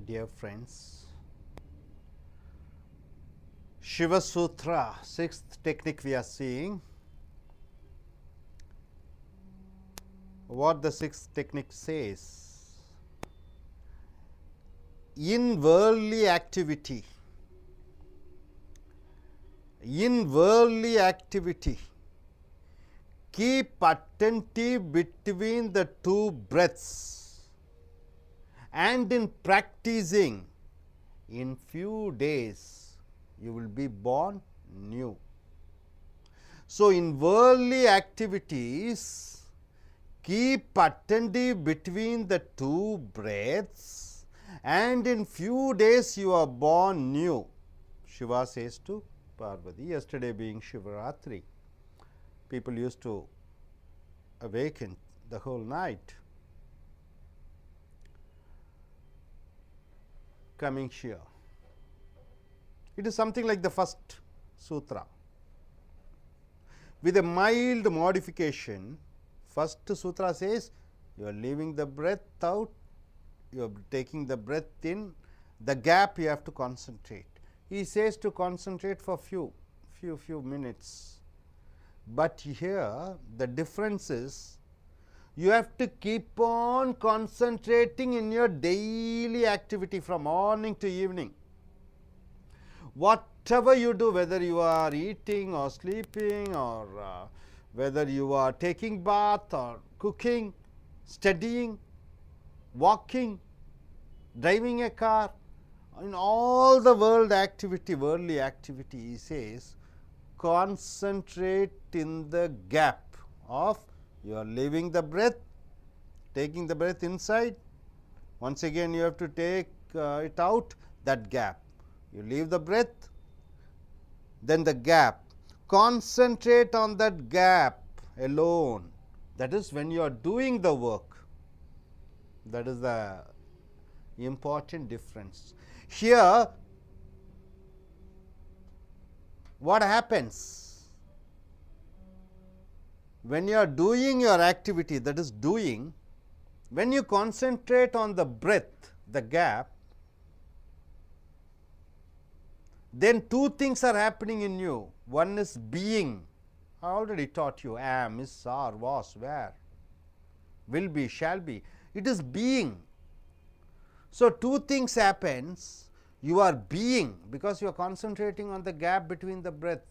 dear friends. Shiva Sutra, sixth technique we are seeing. What the sixth technique says: in worldly activity, keep attentive between the two breaths, and in practicing, in few days you will be born new. So, in worldly activities, keep attentive between the two breaths, and in few days you are born new. Shiva says to Parvati, yesterday being Shivaratri, people used to awaken the whole night. Coming here, it is something like the first sutra. With a mild modification, first sutra says you are leaving the breath out, you are taking the breath in, the gap you have to concentrate. He says to concentrate for few minutes, but here the difference is you have to keep on concentrating in your daily activity from morning to evening. Whatever you do, whether you are eating or sleeping, or whether you are taking bath or cooking, studying, walking, driving a car, in all the worldly activity, he says, concentrate in the gap of you are leaving the breath, taking the breath inside, once again you have to take it out, that gap. You leave the breath, then the gap. Concentrate on that gap alone. That is when you are doing the work. That is the important difference. Here, what happens? When you are doing your activity, that is doing, when you concentrate on the breath, the gap, then two things are happening in you. One is being. I already taught you am, is, are, was, were, will be, shall be. It is being. So, two things happens. You are being, because you are concentrating on the gap between the breath.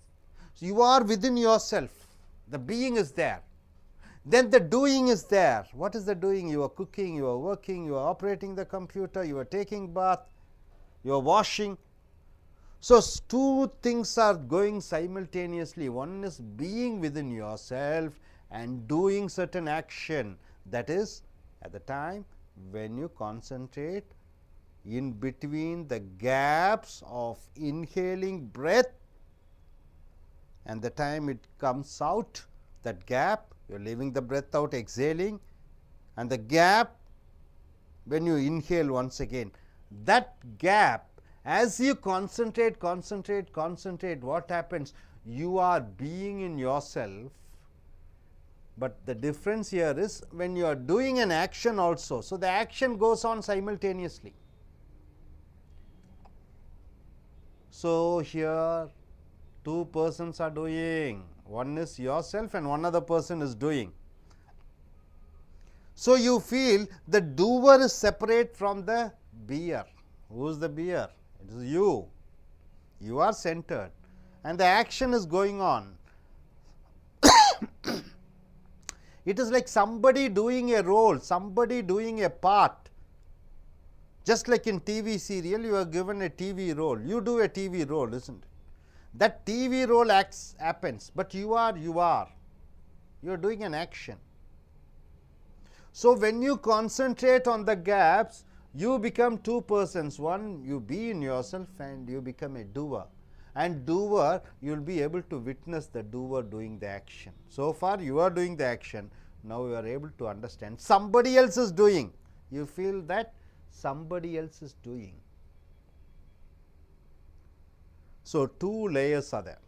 So, you are within yourself. The being is there. Then the doing is there. What is the doing? You are cooking, you are working, you are operating the computer, you are taking bath, you are washing. So, two things are going simultaneously. One is being within yourself and doing certain action, that is at the time when you concentrate in between the gaps of inhaling breath and the time it comes out, that gap you are leaving the breath out, exhaling, and the gap when you inhale once again, that gap. As you concentrate, what happens? You are being in yourself, but the difference here is when you are doing an action also. So, the action goes on simultaneously. So, here two persons are doing, one is yourself and one other person is doing. So, you feel the doer is separate from the beer. Who is the beer? It is you. You are centered and the action is going on. It is like somebody doing a role, somebody doing a part. Just like in TV serial, you are given a TV role. You do a TV role, isn't it? That TV role happens, but you are. You are doing an action. So, when you concentrate on the gaps, you become two persons. One, you be in yourself and you become a doer. And doer, you will be able to witness the doer doing the action. So far, you are doing the action. Now, you are able to understand somebody else is doing. You feel that somebody else is doing. So, two layers are there.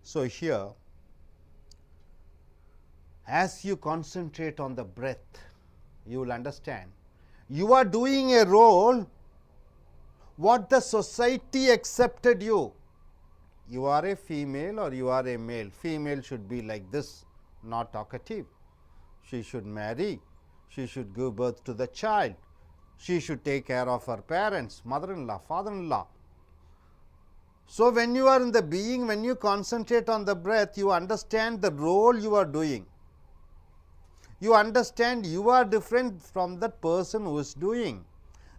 So, here as you concentrate on the breath, you will understand You are doing a role what the society accepted you. You are a female or you are a male. Female should be like this, not talkative. She should marry. She should give birth to the child. She should take care of her parents, mother-in-law, father-in-law. So, when you are in the being, when you concentrate on the breath, you understand the role you are doing. You understand you are different from that person who is doing.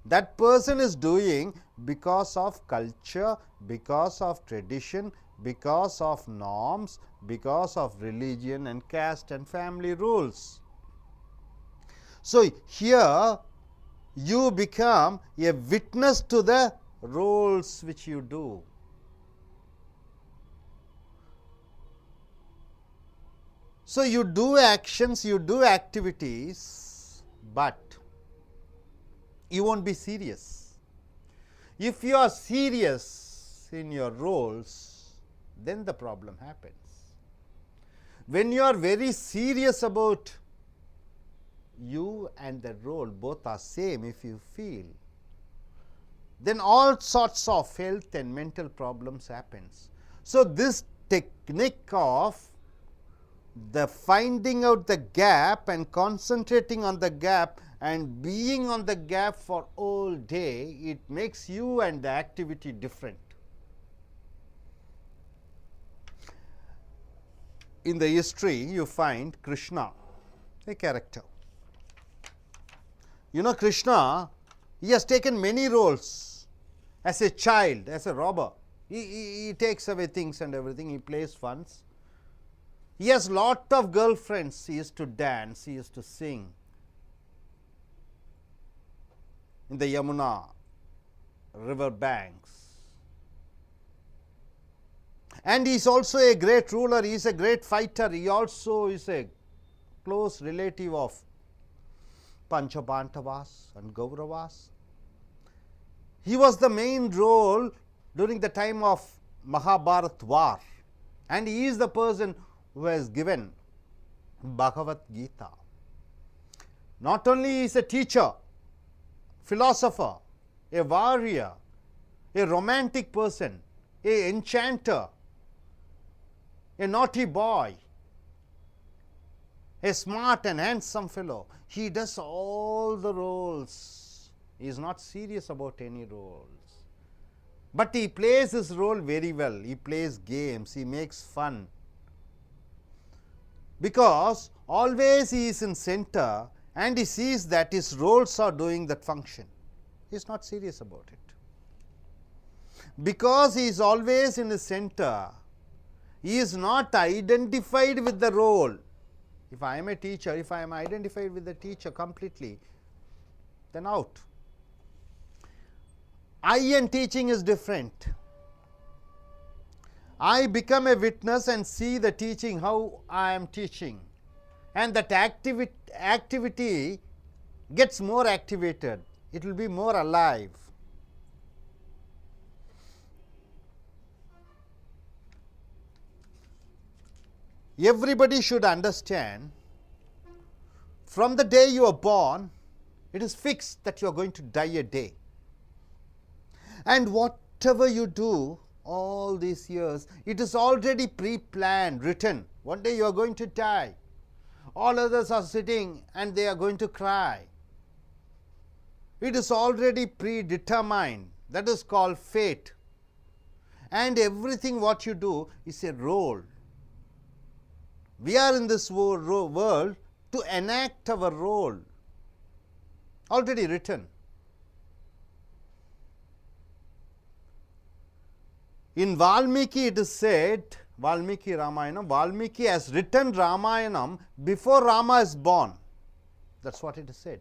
That person is doing because of culture, because of tradition, because of norms, because of religion and caste and family rules. So, here you become a witness to the roles which you do. So, you do actions, you do activities, but you won't be serious. If you are serious in your roles, then the problem happens. When you are very serious about you and the role, both are same if you feel, then all sorts of health and mental problems happens. So, this technique of the finding out the gap and concentrating on the gap and being on the gap for all day, it makes you and the activity different. In the history, you find Krishna, a character. You know, Krishna, he has taken many roles as a child, as a robber. He takes away things and everything, he plays funs. He has lot of girlfriends, he used to dance, he used to sing in the Yamuna river banks. And he is also a great ruler, he is a great fighter, he also is a close relative of Panchabandhavas and Kauravas. He was the main role during the time of Mahabharat war, and he is the person who has given Bhagavad Gita. Not only he is a teacher, philosopher, a warrior, a romantic person, a enchanter, a naughty boy, a smart and handsome fellow. He does all the roles. He is not serious about any roles, but he plays his role very well. He plays games, he makes fun, because always he is in center and he sees that his roles are doing that function. He is not serious about it. Because he is always in the center, he is not identified with the role. If I am a teacher, if I am identified with the teacher completely, then out. I and teaching is different. I become a witness and see the teaching, how I am teaching, and that activity gets more activated, it will be more alive. Everybody should understand, from the day you are born, it is fixed that you are going to die a day. And whatever you do all these years, it is already pre-planned, written. One day you are going to die. All others are sitting and they are going to cry. It is already predetermined. That is called fate. And everything what you do is a role. We are in this world to enact our role, already written. In Valmiki it is said, Valmiki Ramayanam, Valmiki has written Ramayanam before Rama is born. That is what it is said.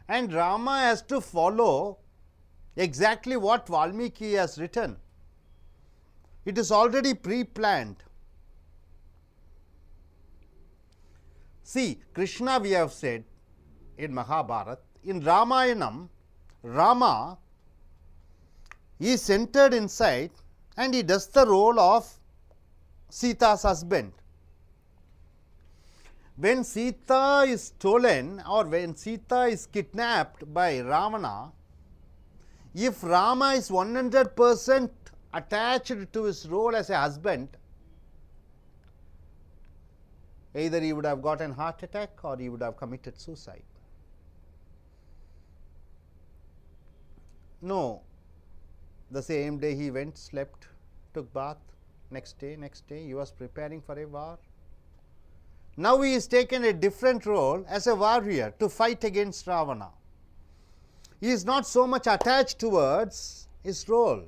And Rama has to follow exactly what Valmiki has written. It is already pre-planned. See, Krishna we have said in Mahabharata, in Ramayanam, Rama is centered inside and he does the role of Sita's husband. When Sita is stolen or when Sita is kidnapped by Ravana, if Rama is 100% attached to his role as a husband, either he would have got an heart attack or he would have committed suicide. No, the same day he went, slept, took bath, next day he was preparing for a war. Now he is taken a different role as a warrior to fight against Ravana. He is not so much attached towards his role.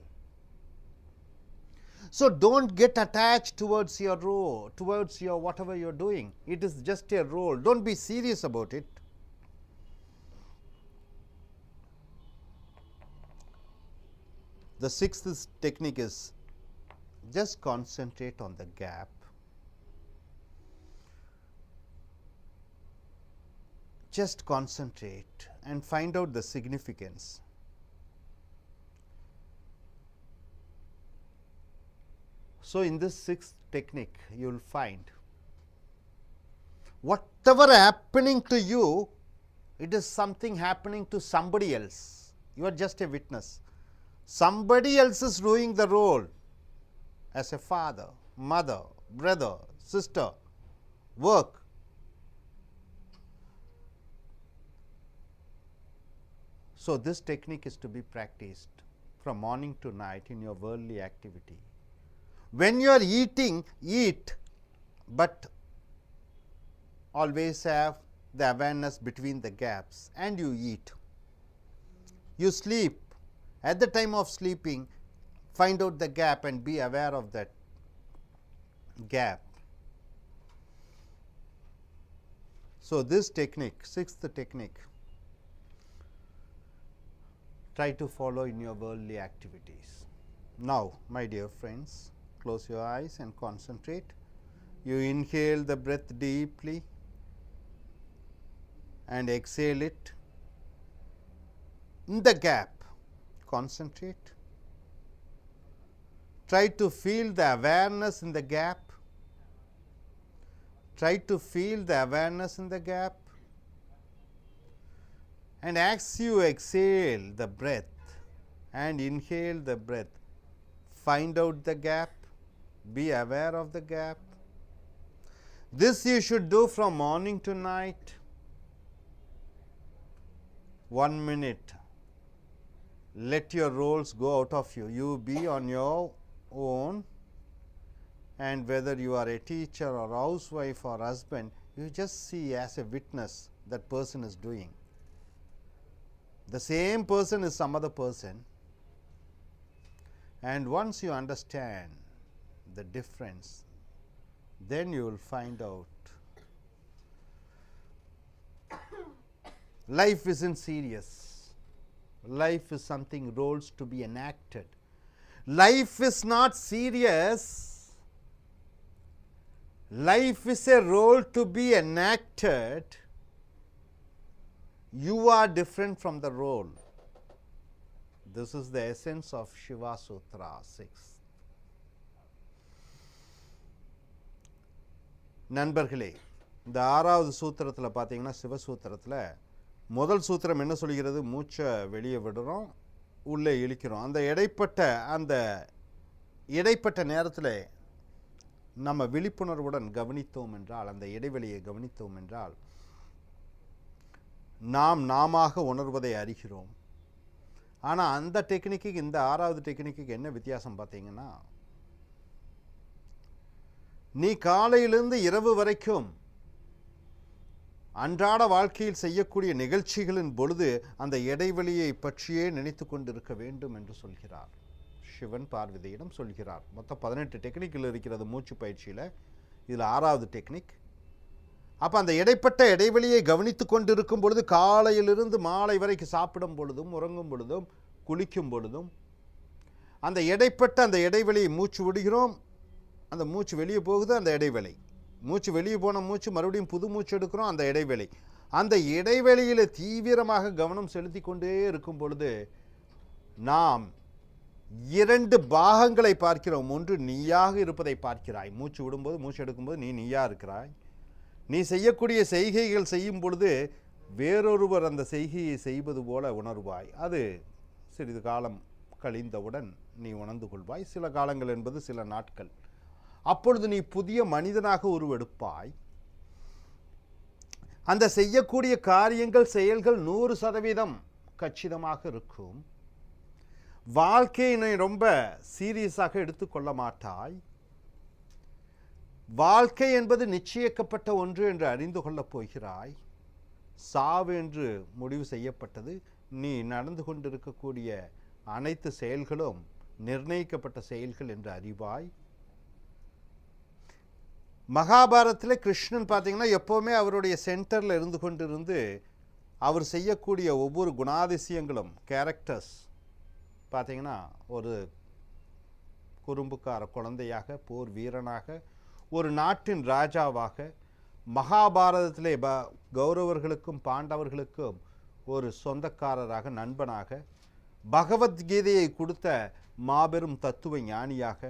So don't get attached towards your role, towards your whatever you are doing. It is just a role. Don't be serious about it. The sixth technique is just concentrate on the gap. Just concentrate and find out the significance. So, in this sixth technique, you will find whatever happening to you, it is something happening to somebody else. You are just a witness. Somebody else is doing the role as a father, mother, brother, sister, work. So, this technique is to be practiced from morning to night in your worldly activity. When you are eating, eat, but always have the awareness between the gaps and you eat. You sleep. At the time of sleeping, find out the gap and be aware of that gap. So, this technique, sixth technique, try to follow in your worldly activities. Now, my dear friends, close your eyes and concentrate. You inhale the breath deeply and exhale it. In the gap, concentrate. Try to feel the awareness in the gap. Try to feel the awareness in the gap. And as you exhale the breath and inhale the breath, find out the gap, be aware of the gap. This you should do from morning to night. 1 minute. Let your roles go out of you. You be on your own, and whether you are a teacher or housewife or husband, you just see as a witness that person is doing. The same person is some other person, and once you understand the difference, then you will find out life isn't serious. Life is something, roles to be enacted. Life is not serious. Life is a role to be enacted. You are different from the role. This is the essence of Shiva Sutra 6. நண்பர்களே, இந்த ஆறாவது சூத்திரத்தில் பார்த்தீங்கன்னா சிவசூத்திரத்தில் முதல் சூத்திரம் என்ன சொல்கிறது? மூச்சை வெளியே விடுறோம், உள்ளே இழுக்கிறோம். அந்த இடைப்பட்ட நேரத்தில் நம்ம விழிப்புணர்வுடன் கவனித்தோம் என்றால், அந்த இடைவெளியை கவனித்தோம் என்றால், நாமாக உணர்வதை அறிகிறோம். ஆனால் அந்த டெக்னிக்கு இந்த ஆறாவது டெக்னிக்கு என்ன வித்தியாசம் பார்த்தீங்கன்னா, நீ காலையிலிருந்து இரவு வரைக்கும் அன்றாட வாழ்க்கையில் செய்யக்கூடிய நிகழ்ச்சிகளின் பொழுது அந்த இடைவெளியை பற்றியே நினைத்து கொண்டிருக்க வேண்டும் என்று சொல்கிறார். சிவன் பார்வதியிடம் சொல்கிறார். மொத்தம் 18 டெக்னிக்கில் இருக்கிறது மூச்சு பயிற்சியில். இதில் ஆறாவது டெக்னிக். அப்போ அந்த இடைப்பட்ட இடைவெளியை கவனித்து கொண்டிருக்கும் பொழுது, காலையிலிருந்து மாலை வரைக்கும் சாப்பிடும் பொழுதும், உறங்கும் பொழுதும், குளிக்கும் பொழுதும், அந்த இடைவெளியை மூச்சு விடுகிறோம். அந்த மூச்சு வெளியே போகுது, அந்த இடைவெளி. மூச்சு வெளியே போன மூச்சு மறுபடியும் புது மூச்சு எடுக்கிறோம், அந்த இடைவெளி. அந்த இடைவெளியில் தீவிரமாக கவனம் செலுத்தி கொண்டே இருக்கும் பொழுது நாம் 2 பாகங்களை பார்க்கிறோம். ஒன்று, நீயாக இருப்பதை பார்க்கிறாய். மூச்சு விடும்போது, மூச்சு எடுக்கும்போது நீயா இருக்கிறாய். நீ செய்யக்கூடிய செய்கைகள் செய்யும் பொழுது வேறொருவர் அந்த செய்கையை செய்வது போல உணர்வாய். அது சிறிது காலம் கழிந்தவுடன் நீ உணர்ந்து கொள்வாய். சில காலங்கள் என்பது சில நாட்கள். அப்பொழுது நீ புதிய மனிதனாக உருவெடுப்பாய். அந்த செய்யக்கூடிய காரியங்கள் செயல்கள் 100% கச்சிதமாக இருக்கும். வாழ்க்கையை ரொம்ப சீரியஸாக எடுத்துக்கொள்ள மாட்டாய். வாழ்க்கை என்பது நிச்சயிக்கப்பட்ட ஒன்று என்று அறிந்து கொள்ளப் போகிறாய். சாவு என்று முடிவு செய்யப்பட்டது. நீ நடந்து கொண்டிருக்கக்கூடிய அனைத்து செயல்களும் நிர்ணயிக்கப்பட்ட செயல்கள் என்று அறிவாய். மகாபாரதத்தில் கிருஷ்ணன் பார்த்தீங்கன்னா எப்போவுமே அவருடைய சென்டரில் இருந்து கொண்டிருந்து அவர் செய்யக்கூடிய ஒவ்வொரு குணாதிசயங்களும் கேரக்டர்ஸ் பார்த்தீங்கன்னா ஒரு குறும்புக்கார குழந்தையாக, போர் வீரனாக, ஒரு நாட்டின் ராஜாவாக, மகாபாரதத்திலே கௌரவர்களுக்கும் பாண்டவர்களுக்கும் ஒரு சொந்தக்காரராக, நண்பனாக, பகவத்கீதையை கொடுத்த மாபெரும் தத்துவ ஞானியாக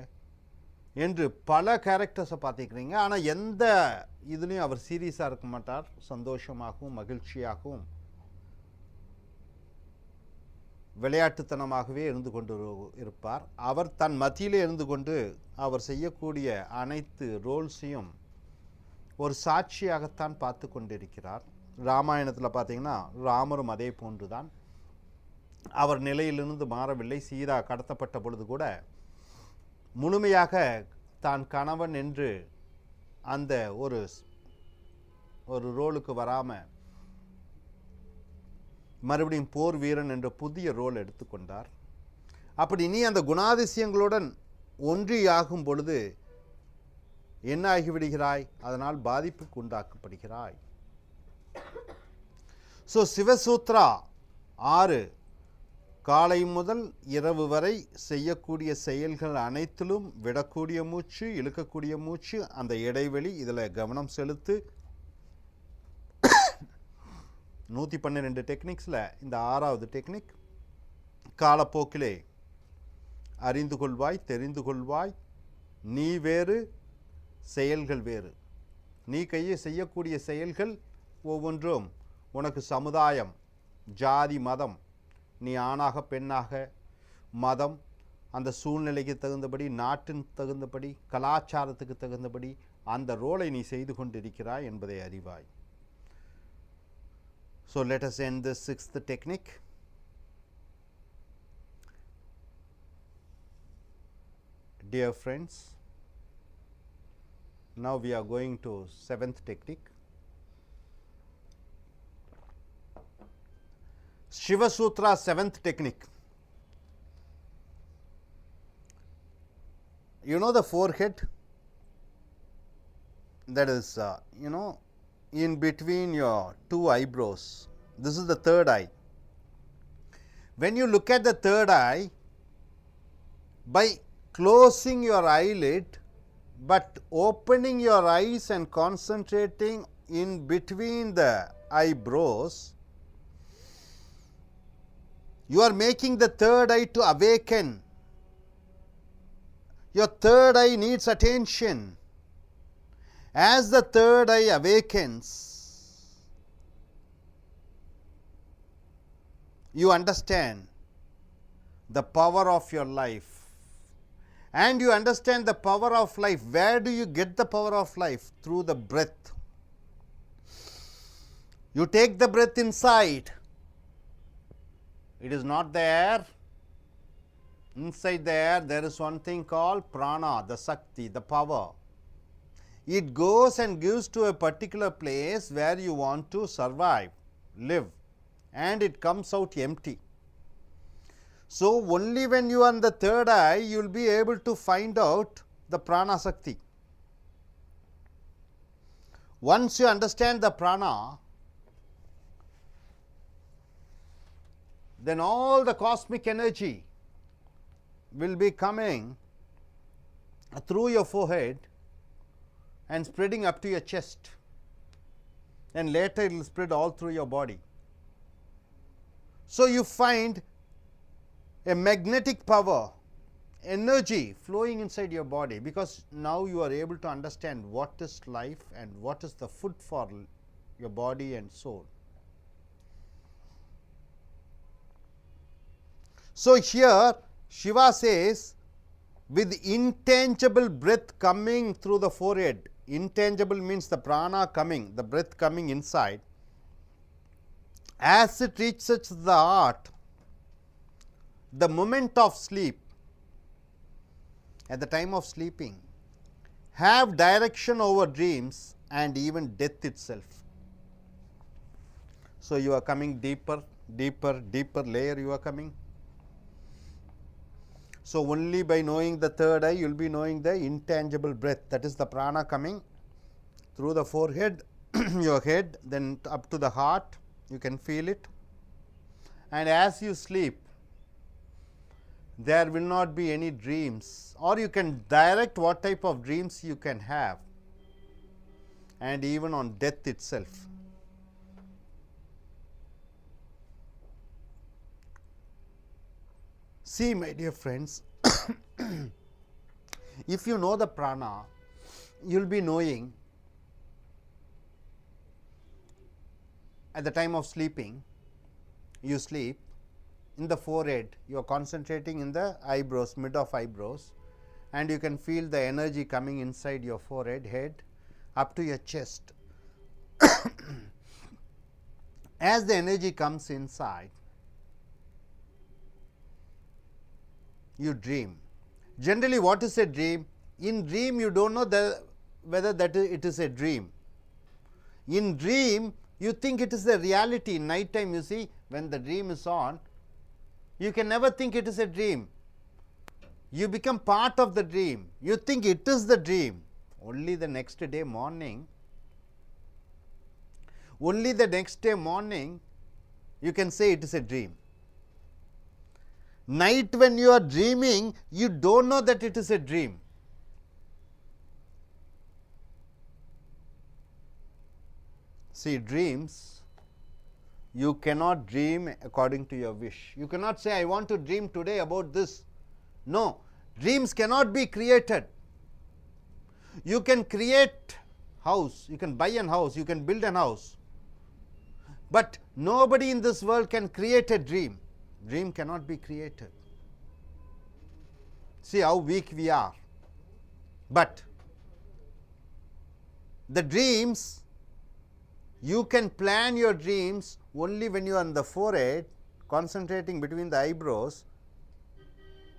என்று பல கேரக்டர்ஸை பார்த்துக்கிறீங்க. ஆனால் எந்த இதுலேயும் அவர் சீரியஸாக இருக்க மாட்டார். சந்தோஷமாகவும் மகிழ்ச்சியாகவும் விளையாட்டுத்தனமாகவே இருந்து கொண்டு இருப்பார். அவர் தன் மத்தியிலே இருந்து கொண்டு அவர் செய்யக்கூடிய அனைத்து ரோல்ஸையும் ஒரு சாட்சியாகத்தான் பார்த்து கொண்டிருக்கிறார். ராமாயணத்தில் பார்த்தீங்கன்னா ராமரும் அதே போன்று தான். அவர் நிலையிலிருந்து மாறவில்லை. சீதா கடத்தப்பட்ட பொழுது கூட முழுமையாக தான் கணவன் என்று அந்த ஒரு ரோலுக்கு வராமல் மறுபடியும் போர் வீரன் என்ற புதிய ரோல் எடுத்துக்கொண்டார். அப்படி நீ அந்த குணாதிசயங்களுடன் ஒன்றியாகும் பொழுது என்ன ஆகிவிடுகிறாய்? அதனால் பாதிப்புக்கு உண்டாக்கப்படுகிறாய். ஸோ சிவசூத்ரா 6 காலை முதல் இரவு வரை செய்யக்கூடிய செயல்கள் அனைத்திலும் விடக்கூடிய மூச்சு, இழுக்கக்கூடிய மூச்சு, அந்த இடைவெளி, இதில் கவனம் செலுத்து. 112 டெக்னிக்ஸில் இந்த 6வது டெக்னிக் காலப்போக்கிலே அறிந்து கொள்வாய், தெரிந்து கொள்வாய். நீ வேறு, செயல்கள் வேறு. நீ செய்யக்கூடிய செயல்கள் ஒவ்வொன்றும் உனக்கு சமுதாயம், ஜாதி, மதம், நீ ஆணாக பெண்ணாக, மதம், அந்த சூழ்நிலைக்கு தகுந்தபடி, நாட்டின் தகுந்தபடி, கலாச்சாரத்துக்கு தகுந்தபடி அந்த ரோலை நீ செய்து கொண்டிருக்கிறாய் என்பதை அறிவாய். So let us end this 6th technique. Dear friends, now we are going to 7th technique. Shiva Sutra 7th technique. You know the forehead? That is, in between your 2 eyebrows. This is the third eye. When you look at the third eye, by closing your eyelid but opening your eyes and concentrating in between the eyebrows, you are making the third eye to awaken. Your third eye needs attention. As the third eye awakens, you understand the power of your life. And you understand the power of life. Where do you get the power of life? Through the breath. You take the breath inside. It is not there. Inside there is one thing called prana, the Sakti, the power. It goes and gives to a particular place where you want to survive, live, and it comes out empty. So only when you are on the third eye, you will be able to find out the prana Sakti. Once you understand the prana, then all the cosmic energy will be coming through your forehead and spreading up to your chest, and later it will spread all through your body. So you find a magnetic power, energy flowing inside your body, because now you are able to understand what is life and what is the food for your body and soul. So, here Shiva says, with intangible breath coming through the forehead. Intangible means the prana coming, the breath coming inside. As it reaches the heart, the moment of sleep, at the time of sleeping, have direction over dreams and even death itself. So, you are coming deeper, deeper, deeper layer you are coming. So, only by knowing the third eye, you will be knowing the intangible breath, that is the prana coming through the forehead, your head, then up to the heart, you can feel it. And as you sleep, there will not be any dreams, or you can direct what type of dreams you can have, and even on death itself. See, my dear friends, if you know the prana, you will be knowing at the time of sleeping, you sleep, in the forehead, you are concentrating in the eyebrows, mid of eyebrows, and you can feel the energy coming inside your forehead, head, up to your chest. As the energy comes inside, you dream. Generally, what is a dream? In dream, you do not know whether it is a dream. In dream, you think it is a reality. In night time, you see, when the dream is on, you can never think it is a dream. You become part of the dream. You think it is the dream. Only the next day morning, you can say it is a dream. Night when you are dreaming, you do not know that it is a dream. See, dreams, you cannot dream according to your wish. You cannot say, I want to dream today about this. No, dreams cannot be created. You can create house, you can buy an house, you can build an house, but nobody in this world can create a dream. Dream cannot be created. See how weak we are. But the dreams, you can plan your dreams only when you are on the forehead, concentrating between the eyebrows,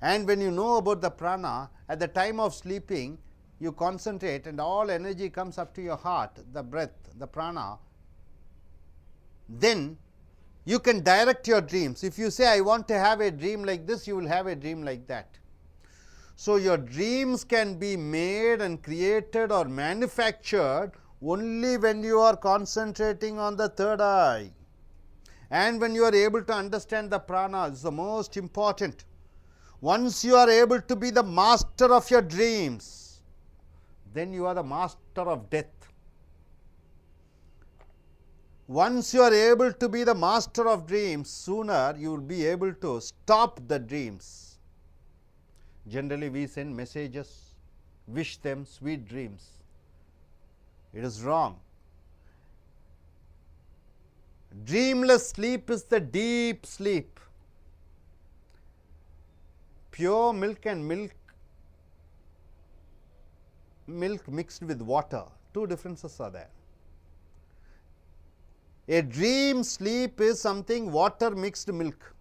and when you know about the prana, at the time of sleeping, you concentrate and all energy comes up to your heart, the breath, the prana. Then you can direct your dreams. If you say, I want to have a dream like this, you will have a dream like that. So, your dreams can be made and created or manufactured only when you are concentrating on the third eye, and when you are able to understand the prana is the most important. Once you are able to be the master of your dreams, then you are the master of death. Once you are able to be the master of dreams, sooner you will be able to stop the dreams. Generally, we send messages, wish them sweet dreams. It is wrong. Dreamless sleep is the deep sleep. Pure milk and milk mixed with water, two differences are there. A dream sleep is something water mixed milk.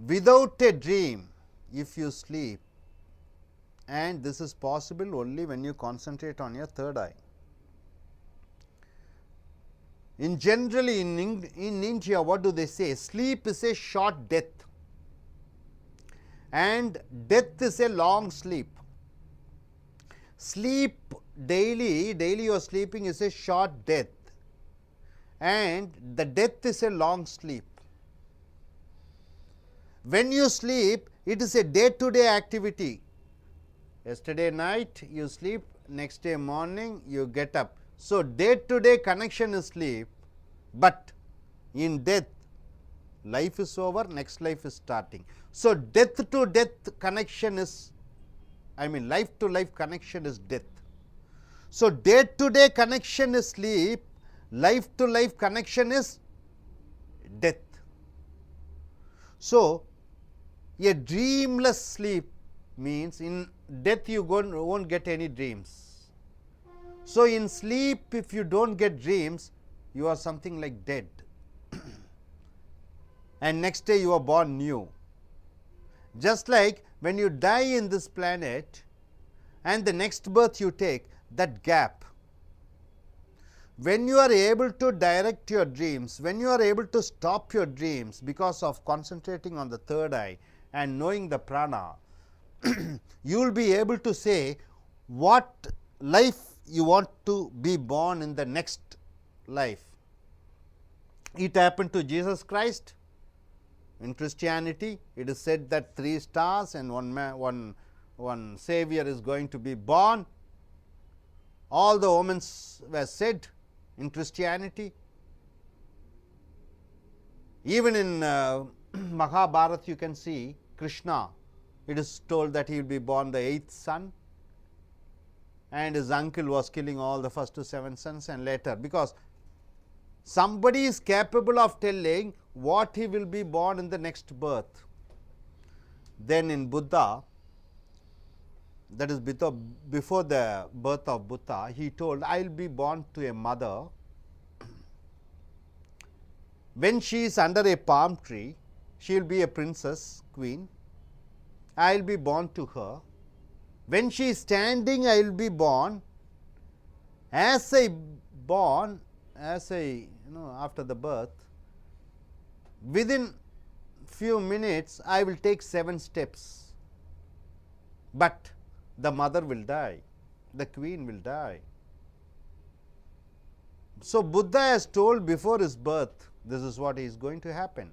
Without a dream, if you sleep, and this is possible only when you concentrate on your third eye. Generally in India, what do they say? Sleep is a short death and death is a long sleep. Sleep daily you are sleeping is a short death, and the death is a long sleep. When you sleep, it is a day to day activity. Yesterday night you sleep, next day morning you get up. So, day to day connection is sleep, but in death life is over, next life is starting. So, death to death connection is, life to life connection is death. So, day to day connection is sleep, life to life connection is death. So, a dreamless sleep means in death you won't get any dreams. So, in sleep if you do not get dreams, you are something like dead and next day you are born new. Just like when you die in this planet and the next birth you take, that gap, when you are able to direct your dreams, when you are able to stop your dreams because of concentrating on the third eye and knowing the prana, you will be able to say what life you want to be born in the next life. It happened to Jesus Christ. In Christianity, it is said that 3 stars and one Savior is going to be born. All the omens were said in Christianity. Even in Mahabharata, you can see Krishna, it is told that he will be born the 8th son, and his uncle was killing all the first 7 sons, and later, because somebody is capable of telling what he will be born in the next birth. Then in Buddha, that is before the birth of Buddha, he told, I will be born to a mother when she is under a palm tree, she will be a princess, queen, I will be born to her. When she is standing, I will be born. As I after the birth, within few minutes I will take 7 steps, but the mother will die, the queen will die. So, Buddha has told before his birth, this is what is going to happen,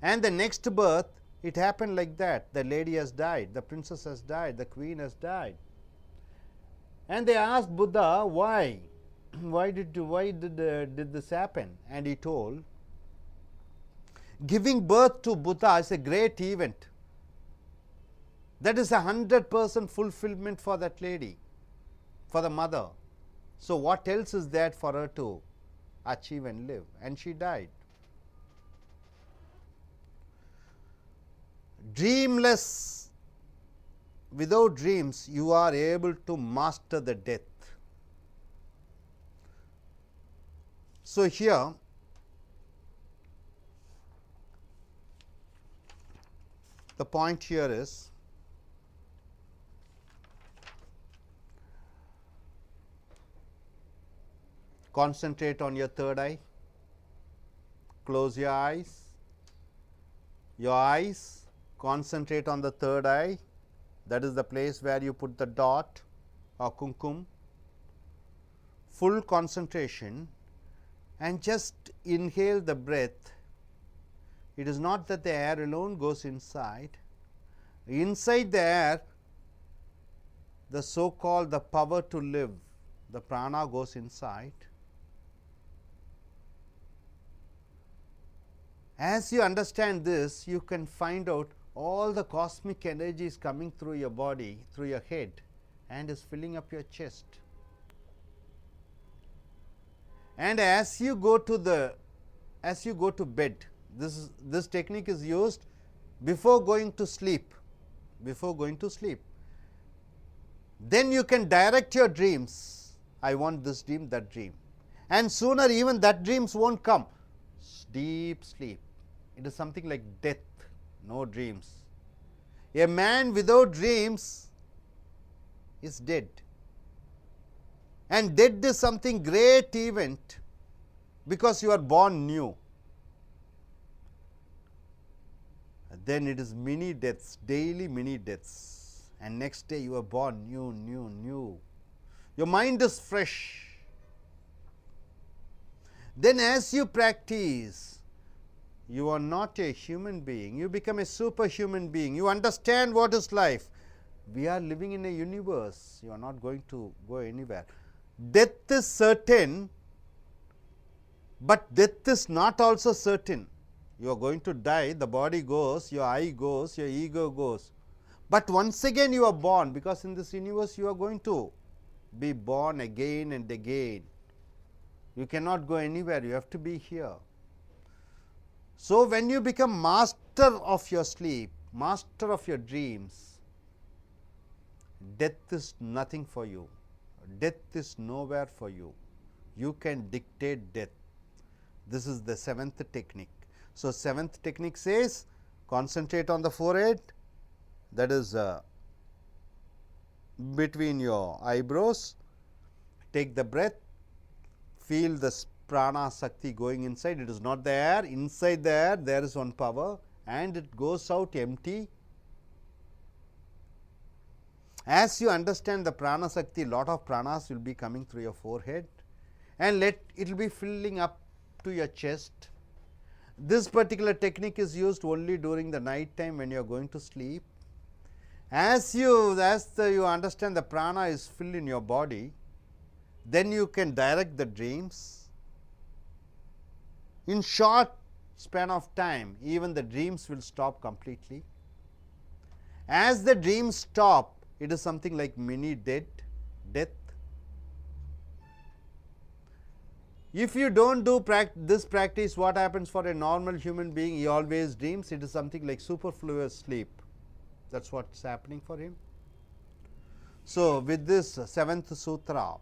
and the next birth it happened like that. The lady has died, the princess has died, the queen has died, and they asked Buddha, why did this happen? And he told, giving birth to Buddha is a great event. That is 100% fulfillment for that lady, for the mother. So, what else is there for her to achieve and live? And she died. Dreamless, without dreams, you are able to master the death. So, here the point here is concentrate on your third eye, close your eyes, concentrate on the third eye, that is the place where you put the dot or kumkum, full concentration, and just inhale the breath. It is not that the air alone goes inside the air, the so called the power to live, the prana goes inside. As you understand this, you can find out all the cosmic energy is coming through your body, through your head, and is filling up your chest. And as you go to bed, this technique is used before going to sleep. Then you can direct your dreams. I want this dream, that dream, and sooner even that dreams won't come. Deep sleep. It is something like death, no dreams. A man without dreams is dead, and death is something great event, because you are born new. Then it is mini deaths, daily mini deaths, and next day you are born new. Your mind is fresh. Then as you practice, you are not a human being, you become a superhuman being. You understand what is life. We are living in a universe, you are not going to go anywhere. Death is certain, but death is not also certain. You are going to die, the body goes, your I goes, your ego goes. But once again you are born, because in this universe you are going to be born again and again. You cannot go anywhere, you have to be here. So, when you become master of your sleep, master of your dreams, death is nothing for you. Death is nowhere for you. You can dictate death. This is the seventh technique. So, seventh technique says concentrate on the forehead, that is between your eyebrows, take the breath, feel the prana sakti going inside. It is not the air, inside the air there is one power and it goes out empty. As you understand the prana sakti, lot of pranas will be coming through your forehead and it will be filling up to your chest. This particular technique is used only during the night time when you are going to sleep. As you understand the prana is filled in your body, then you can direct the dreams. In short span of time, even the dreams will stop completely. As the dreams stop, it is something like mini death. If you don't do this practice, what happens for a normal human being? He always dreams. It is something like superfluous sleep. That is what is happening for him. So, with this seventh sutra,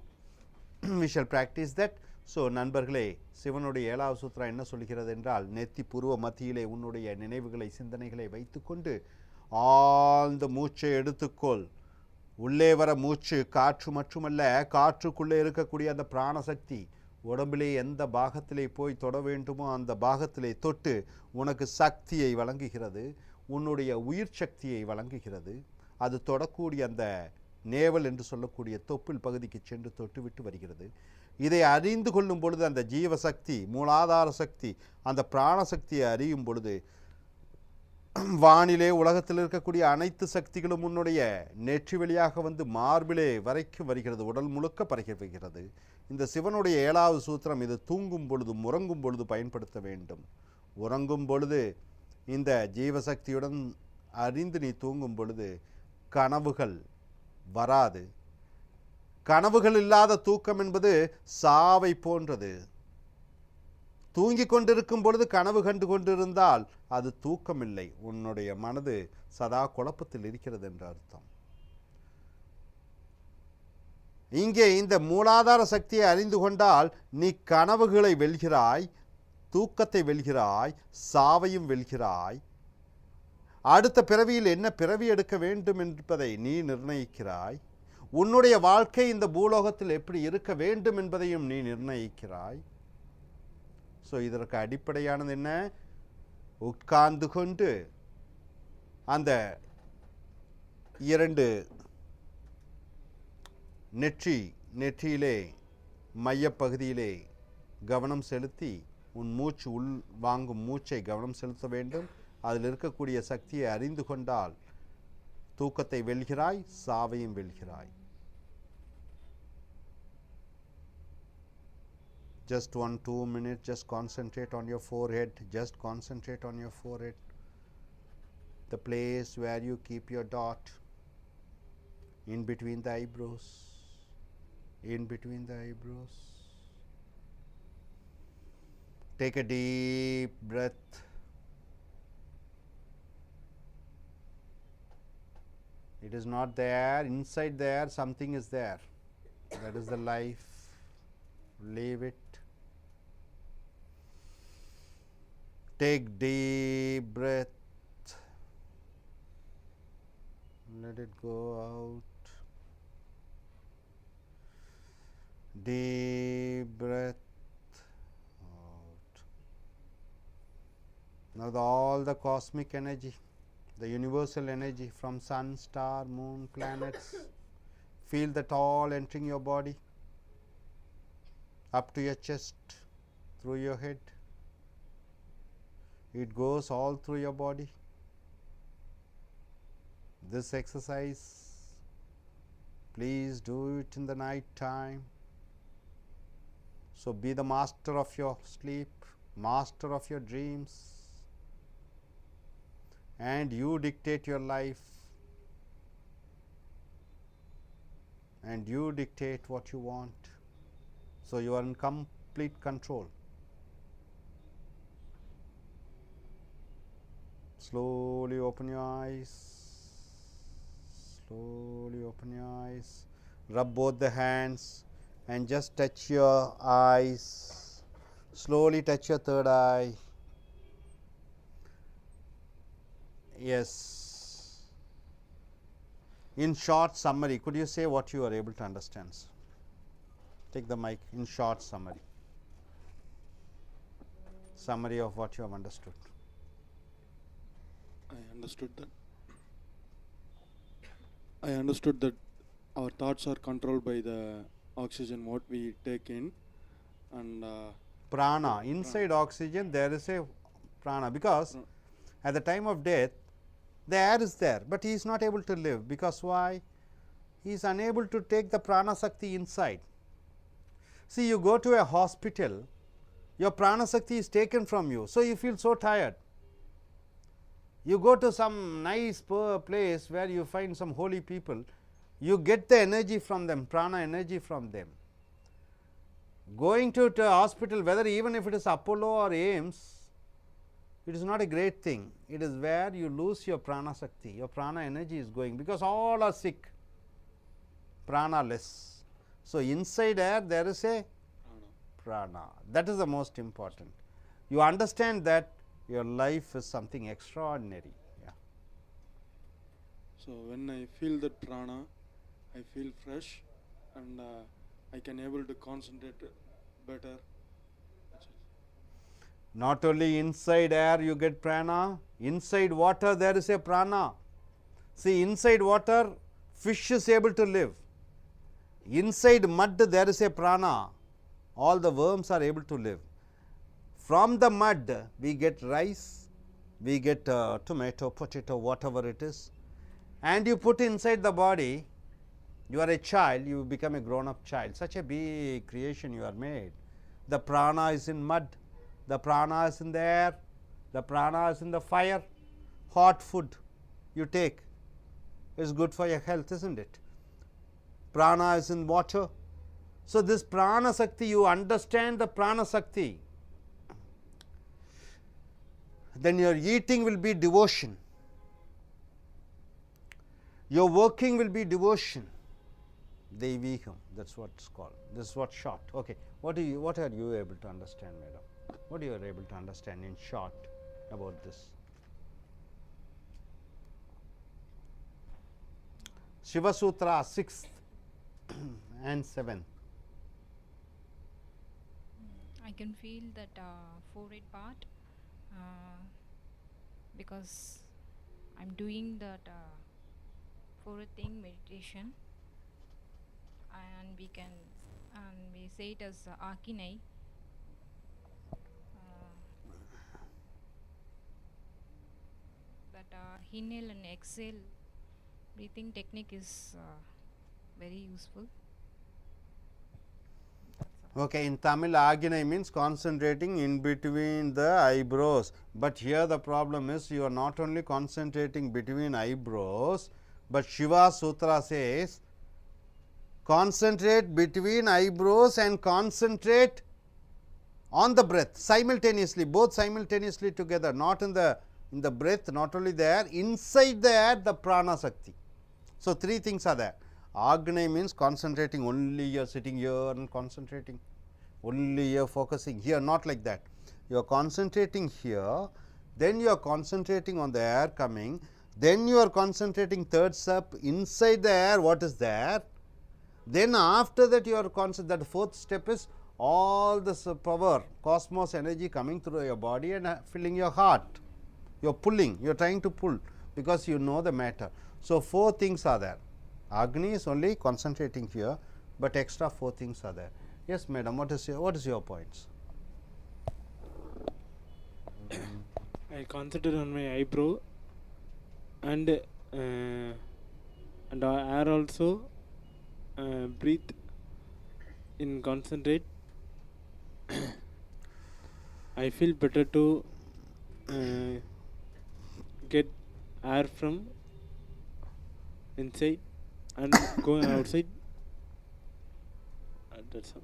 we shall practice that. So, நண்பர்களே, சிவனுடைய ஏழாவது சூத்ரா என்ன சொல்கிறது என்றால், நெத்தி பூர்வ மத்தியிலே உன்னுடைய நினைவுகளை சிந்தனைகளை வைத்துக்கொண்டு ஆழ்ந்த மூச்சை எடுத்துக்கொள். உள்ளே வர மூச்சு காற்று மட்டுமல்ல, காற்றுக்குள்ளே இருக்கக்கூடிய அந்த பிராணசக்தி உடம்பிலே எந்த பாகத்திலே போய் தொட வேண்டுமோ அந்த பாகத்திலே தொட்டு உனக்கு சக்தியை வழங்குகிறது, உன்னுடைய உயிர் சக்தியை வழங்குகிறது. அது தொடக்கூடிய அந்த நேவல் என்று சொல்லக்கூடிய தொப்புள் பகுதிக்கு சென்று தொட்டுவிட்டு வருகிறது. இதை அறிந்து கொள்ளும் பொழுது அந்த ஜீவசக்தி, மூலாதார சக்தி, அந்த பிராணசக்தியை அறியும் பொழுது வானிலே உலகத்தில் இருக்கக்கூடிய அனைத்து சக்திகளும் உன்னுடைய நெற்றி வழியாக வந்து மார்பிலே வரைக்கும் வருகிறது, உடல் முழுக்க பரவுகிறது. இந்த சிவனுடைய ஏழாவது சூத்திரம் இது தூங்கும் பொழுதும் உறங்கும் பொழுது பயன்படுத்த வேண்டும். உறங்கும் பொழுது இந்த ஜீவசக்தியுடன் அறிந்து நீ தூங்கும் பொழுது கனவுகள் வராது. கனவுகள் இல்லாத தூக்கம் என்பது சாவை போன்றது. தூங்கிக் கொண்டிருக்கும் பொழுது கனவு கண்டு கொண்டிருந்தால் அது தூக்கம் இல்லை, உன்னுடைய மனது சதா குழப்பத்தில் இருக்கிறது என்ற அர்த்தம். இங்கே இந்த மூலாதார சக்தியை அறிந்து கொண்டால் நீ கனவுகளை வெல்கிறாய், தூக்கத்தை வெல்கிறாய், சாவையும் வெல்கிறாய். அடுத்த பிறவியில் என்ன பிறவி எடுக்க வேண்டும் என்பதை நீ நிர்ணயிக்கிறாய். உன்னுடைய வாழ்க்கை இந்த பூலோகத்தில் எப்படி இருக்க வேண்டும் என்பதையும் நீ நிர்ணயிக்கிறாய். ஸோ இதற்கு அடிப்படையானது என்ன? உட்கார்ந்து கொண்டு அந்த இரண்டு நெற்றியிலே மையப்பகுதியிலே கவனம் செலுத்தி உன் மூச்சு உள் வாங்கும் மூச்சை கவனம் செலுத்த வேண்டும். அதில் இருக்கக்கூடிய சக்தியை அறிந்து கொண்டால் தூக்கத்தை வெல்கிறாய், சாவையும் வெல்கிறாய். Just 1-2 minutes, just concentrate on your forehead, just concentrate on your forehead, the place where you keep your dot, in between the eyebrows, in between the eyebrows. Take a deep breath. It is not there, inside there something is there. That is the life. Leave it. Take deep breath. Let it go out. Deep breath out. Now all the cosmic energy, the universal energy from sun, star, moon, planets, feel that all entering your body, up to your chest, through your head. It goes all through your body. This exercise, please do it in the night time. So be the master of your sleep, master of your dreams. and you dictate your life, and you dictate what you want. So, you are in complete control. Slowly open your eyes, slowly open your eyes, rub both the hands and just touch your eyes, slowly touch your third eye. Yes. In short summary, could you say what you are able to understand? Take the mic. In short summary, summary of what you have understood. I understood that our thoughts are controlled by the oxygen what we take in, and Prana, inside oxygen there is a prana, because at the time of death the air is there, but he is not able to live, because why? He is unable to take the prana sakti inside. See, you go to a hospital, your prana sakti is taken from you, so you feel so tired. You go to some nice place where you find some holy people, you get the energy from them, prana energy from them. Going to a hospital, whether even if it is Apollo or AIMS, it is not a great thing. It is where you lose your prana sakti, your prana energy is going, because all are sick, prana less. So, inside air there is a prana, that is the most important. You understand that your life is something extraordinary. Yeah. So, when I feel that prana, I feel fresh, and I can able to concentrate better. Not only inside air you get prana, inside water there is a prana. See, inside water fish is able to live, inside mud there is a prana, all the worms are able to live. From the mud we get rice, we get tomato, potato, whatever it is, and you put inside the body. You are a child, you become a grown up child, such a big creation you are made. The prana is in mud, the prana is in the air, the prana is in the fire. Hot food you take is good for your health, isn't it? Prana is in water. So, this prana sakti, you understand the prana sakti, then your eating will be devotion, your working will be devotion, Deviham, that is what it is called. This is what short. Okay. What are you able to understand, madam? What you are able to understand in short about this? Shiva Sutra 6th and 7th. I can feel that forehead part, because I am doing that forehead thing, meditation, and we say it as Akinai. That inhale and exhale breathing technique is very useful. Okay, in Tamil, Aginai means concentrating in between the eyebrows, but here the problem is you are not only concentrating between eyebrows, but Shiva Sutra says concentrate between eyebrows and concentrate on the breath simultaneously, both simultaneously together, not in the breath, not only there, inside the air the prana sakti. So, three things are there. Agnay means concentrating, only you are sitting here and concentrating, only you are focusing here, not like that. You are concentrating here, then you are concentrating on the air coming, then you are concentrating third step inside the air, what is there. Then after that you are concentrating, that fourth step is all this power, cosmos energy coming through your body and filling your heart. You are pulling, you are trying to pull, because you know the matter. So, four things are there. Agni is only concentrating here, but extra four things are there. Yes, madam, what is your points? I concentrate on my eyebrow, and air also, breathe in concentrate. I feel better to get air from inside and going outside. That's all.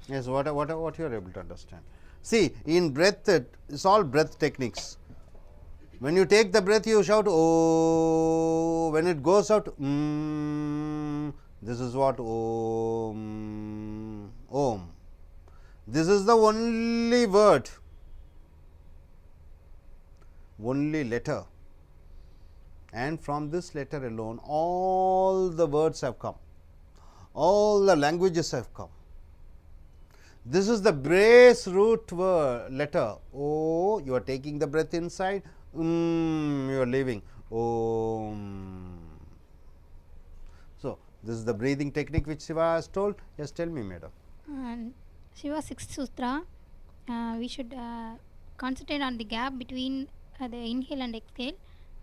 Yes, what you are able to understand. See, in breath, it's all breath techniques. When you take the breath, you shout oh. When it goes out, this is what om. Om. This is the only word, only letter, and from this letter alone, all the words have come, all the languages have come. This is the base root word letter. O, you are taking the breath inside, you are leaving. Om. So, this is the breathing technique which Shiva has told. Yes, tell me, madam. Shiva 6th Sutra, we should concentrate on the gap between the inhale and exhale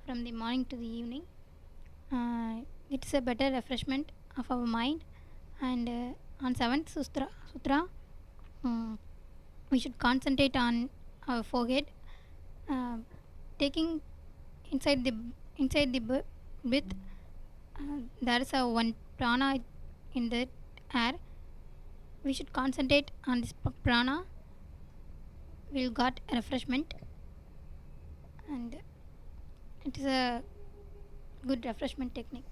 from the morning to the evening. It is a better refreshment of our mind. And on 7th Sutra, we should concentrate on our forehead, taking inside the breath. There is a one prana in the air. We should concentrate on this prana. We will got a refreshment, and it is a good refreshment technique.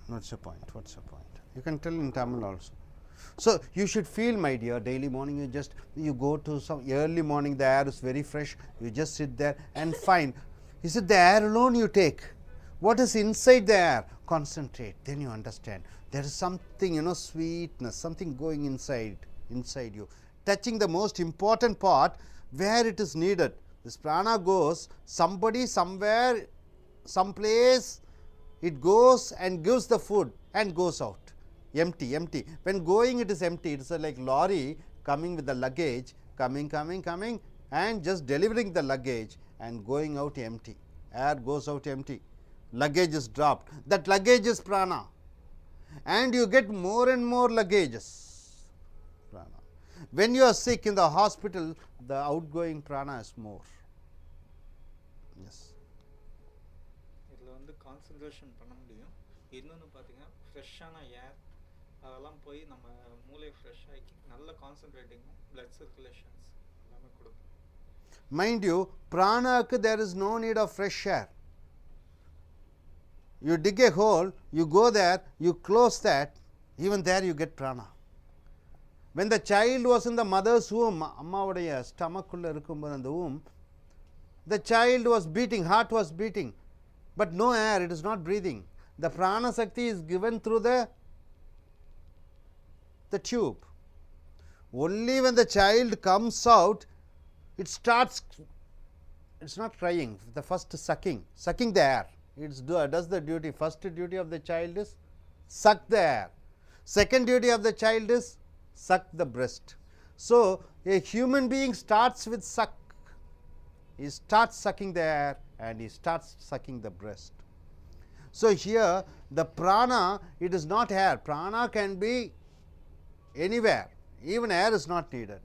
What's your point? What's your point? You can tell in Tamil also. So, you should feel, my dear, daily morning you go to some early morning, the air is very fresh, you just sit there and find, is it the air alone you take? What is inside the air? Concentrate, then you understand. There is something, sweetness, something going inside you, touching the most important part where it is needed. This prana goes, somebody, somewhere, someplace, it goes and gives the food and goes out. Empty. When going, it is empty. It is like lorry coming with the luggage, coming, and just delivering the luggage and going out empty. Air goes out empty. Luggage is dropped. That luggage is prana. And you get more and more luggages. Prana. When you are sick in the hospital, the outgoing prana is more. Yes. இதில் வந்து concentration பண்ண முடியும். இன்னொன்று பார்த்தீங்கன்னா ஃப்ரெஷ்ஷான ஏர் அதெல்லாம் போய் நம்ம மூளை ஃப்ரெஷ் ஆக்கி நல்ல கான்சன்ட்ரேட்டிங் பிளட் சர்க்குலேஷன்ஸ் எல்லாமே கொடுக்கும். Mind you, prana, there is no need of fresh air. You dig a hole, you go there, you close that, even there you get prana. When the child was in the mother's womb, அம்மாவுடைய ஸ்டமக்குள்ள இருக்கும்போது அந்த womb, the child was beating, heart was beating, but no air, it is not breathing. The prana sakti is given through the tube. Only when the child comes out, it starts, it is not crying, the first sucking the air. It does the duty. First duty of the child is suck the air. Second duty of the child is suck the breast. So, a human being starts with suck. He starts sucking the air and he starts sucking the breast. So, here the prana, it is not air. Prana can be anywhere, even air is not needed.